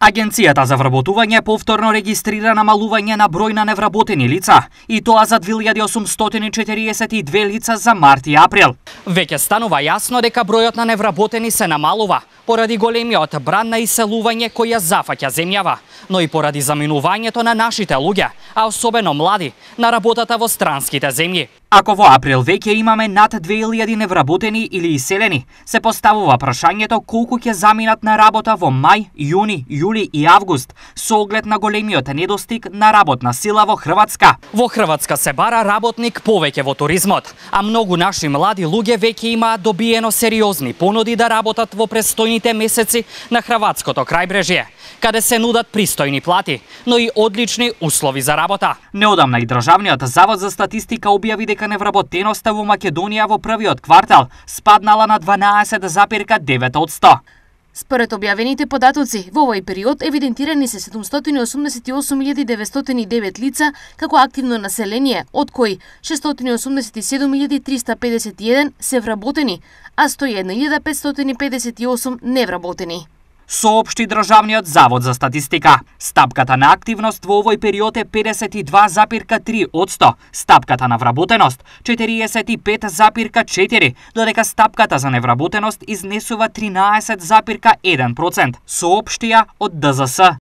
Агенцијата за вработување повторно регистрира намалување на број на невработени лица, и тоа за 2842 лица за март и април. Веќе станува јасно дека бројот на невработени се намалува поради големиот бран на иселување кој ја зафаќа земјава, но и поради заминувањето на нашите луѓе, а особено млади, на работата во странските земји. Ако во април веќе имаме над 2000 невработени или иселени, се поставува прашањето колку ќе заминат на работа во мај, јуни, јули и август, со оглед на големиот недостиг на работна сила во Хрватска. Во Хрватска се бара работник повеќе во туризмот, а многу наши млади луѓе веќе имаат добиено сериозни понуди да работат во престојните месеци на хрватското крајбрежје, каде се нудат пристојни плати, но и одлични услови за работа. Неодамна и Државниот завод за статистика објави дека невработеноста во Македонија во првиот квартал спаднала на 12,9%. Според објавените податоци, во овој период евидентирани се 788.909 лица како активно население, од кои 687.351 се вработени, а 101.558 невработени. Соопшти Државниот завод за статистика. Стапката на активност во овој период е 52,3%, стапката на вработеност 45,4%, додека стапката за невработеност изнесува 13,1%, соопштија од ДЗС.